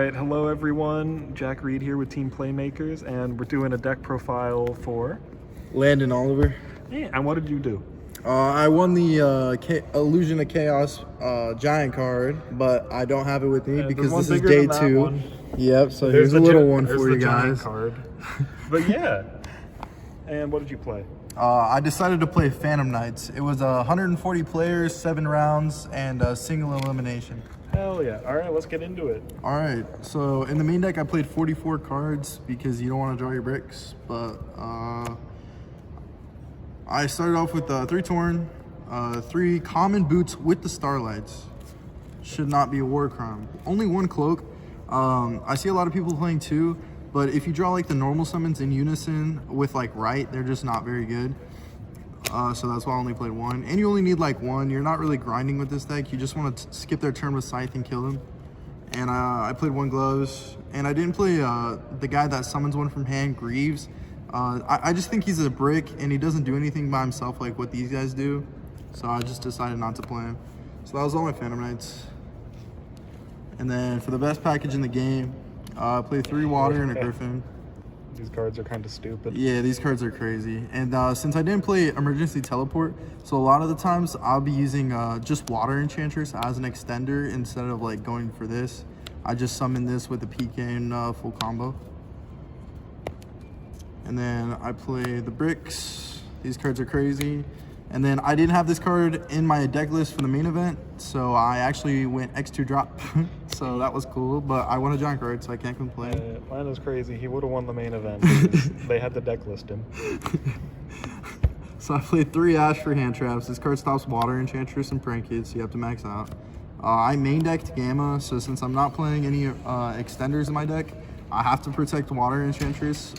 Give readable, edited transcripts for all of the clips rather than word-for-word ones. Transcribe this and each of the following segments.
right, hello everyone. Jack Reed here with Team Playmakers, and we're doing a deck profile for Landon Oliver. Yeah, and what did you do? I won the Illusion of Chaos giant card, but I don't have it with me because this is day 2. Yep, so here's a little one for you guys. Card. But yeah. And what did you play? I decided to play Phantom Knights. It was 140 players, 7 rounds, and a single elimination. Hell yeah. All right, let's get into it. All right, so in the main deck, I played 44 cards because you don't want to draw your bricks, but I started off with 3 Torn, 3 Common Boots with the Starlights. Should not be a war crime. Only 1 Cloak. I see a lot of people playing 2, but if you draw like the normal summons in unison with like Right, they're just not very good. So that's why I only played 1. And you only need like 1. You're not really grinding with this deck. You just want to skip their turn with Scythe and kill them. And I played 1 Gloves. And I didn't play the guy that summons 1 from hand, Greaves. I just think he's a brick and he doesn't do anything by himself like what these guys do. So I just decided not to play him. So that was all my Phantom Knights. And then for the best package in the game, I played 3 Water and a Griffin. These cards are kind of stupid. Yeah, these cards are crazy. And since I didn't play Emergency Teleport, so a lot of the times I'll be using just Water Enchantress as an extender instead of like going for this. I just summon this with the PK and full combo. And then I play the bricks. These cards are crazy. And then I didn't have this card in my deck list for the main event, so I actually went X2 drop. So that was cool, but I won a giant card, so I can't complain. Mine is crazy. He would have won the main event. They had the deck list him. So I played 3 Ash for hand traps. This card stops Water Enchantress and Prank It, so you have to max out. I main decked Gamma, so since I'm not playing any extenders in my deck, I have to protect Water Enchantress.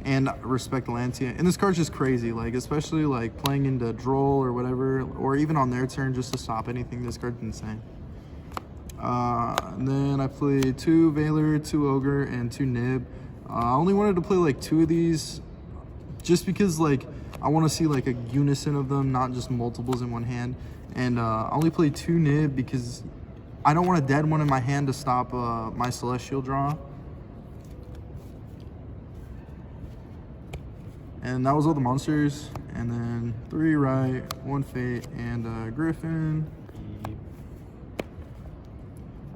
And respect Lantia. And this card's just crazy, like especially like playing into Droll or whatever, or even on their turn just to stop anything. This card's insane. And then I played 2 Valor, 2 Ogre, and 2 Nib. I only wanted to play like 2 of these just because like I want to see like a unison of them, not just multiples in one hand. And I only played 2 Nib because I don't want a dead one in my hand to stop my Celestial draw. And that was all the monsters. And then 3 Right, 1 Fate, and Griffin.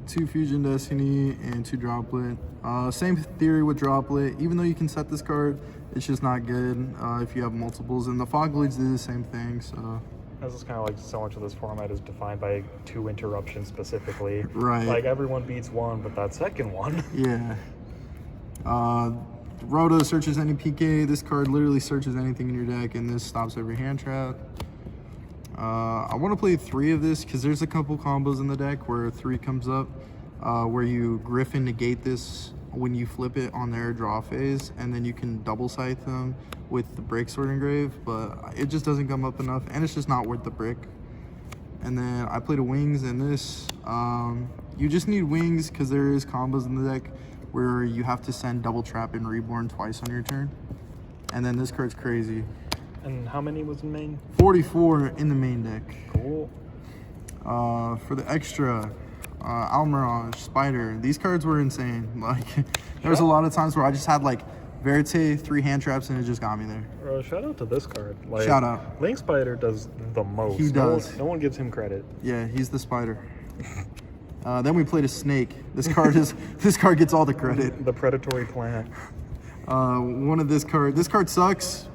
2 Fusion Destiny, and 2 Droplet. Same theory with Droplet. Even though you can set this card, it's just not good if you have multiples. And the Fog Leads do the same thing, so. This is kind of like so much of this format is defined by 2 interruptions specifically. Right. Like everyone beats 1, but that second one. Yeah. Roto searches any PK. This card literally searches anything in your deck, and this stops every hand trap. I want to play 3 of this because there's a couple combos in the deck where 3 comes up, where you Griffin negate this when you flip it on their draw phase, and then you can double scythe them with the Break Sword Engrave, but it just doesn't come up enough, and it's just not worth the brick. And then I played a Wings in this. You just need Wings because there is combos in the deck where you have to send Double Trap and Reborn twice on your turn. And then this card's crazy. And how many was in main? 44 in the main deck. Cool. For the extra, Almirage, Spider, these cards were insane. Like, there was a lot of times where I just had like Verite, 3 hand traps, and it just got me there. Shout out to this card. Like, shout out. Link Spider does the most. He does. No one gives him credit. Yeah, he's the Spider. Then we played a Snake. This card gets all the credit. The predatory plant. This card sucks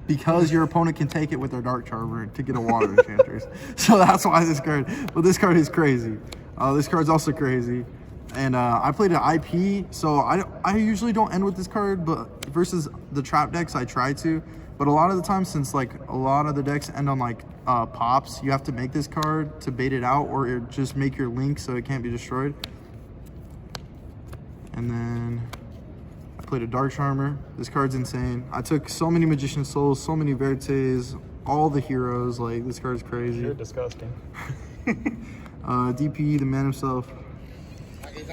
because your opponent can take it with their Dark Charmer to get a Water Enchantress. So that's why but this card is crazy. This card's also crazy. And I played an IP, so I usually don't end with this card, but versus the trap decks I try to. But a lot of the time, since like a lot of the decks end on like pops, you have to make this card to bait it out, or just make your link so it can't be destroyed. And then I played a Dark Charmer. This card's insane. I took so many Magician Souls, so many Verites, all the heroes. Like, this card's crazy. You're disgusting. DP, the man himself.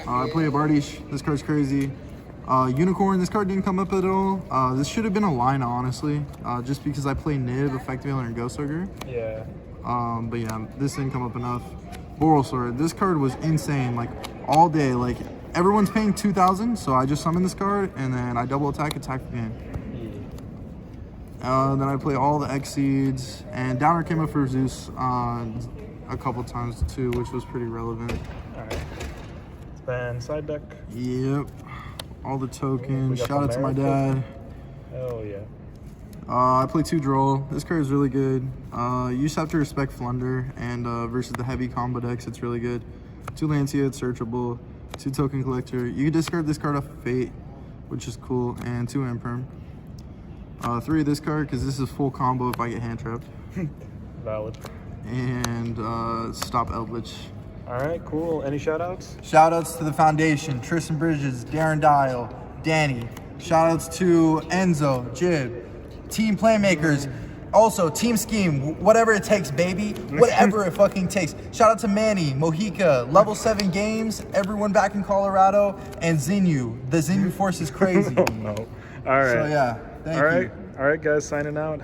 I played a Bardiche. This card's crazy. Unicorn, this card didn't come up at all. This should have been a line, honestly, just because I play Nib, Effective Healer, and Ghost Ogre. Yeah. But yeah, this didn't come up enough. Boral Sword, this card was insane. Like, all day. Like, everyone's paying 2,000, so I just summon this card, and then I double attack again. Then I play all the Xseeds, and Downer came up for Zeus a couple times too, which was pretty relevant. Alright. Then side deck. Yep. All the tokens. We got Shout out to my dad. Oh yeah. I play 2 draw. This card is really good. You just have to respect Flunder, and versus the heavy combo decks, it's really good. 2 Lancia, it's searchable. 2 Token Collector. You can discard this card off Fate, which is cool, and 2 Imperm. 3 of this card, because this is full combo if I get hand trapped. Valid. And stop Eldritch. Alright, cool. Any shout outs? Shout outs to the Foundation, Tristan Bridges, Darren Dial, Danny. Shout outs to Enzo, Jib, Team Playmakers. Also, Team Scheme, whatever it takes, baby. Whatever it fucking takes. Shout out to Manny, Mojica, Level 7 Games, everyone back in Colorado, and Xinu. The Xinu Force is crazy. Oh no. Alright. So yeah, thank you. Alright, guys, signing out.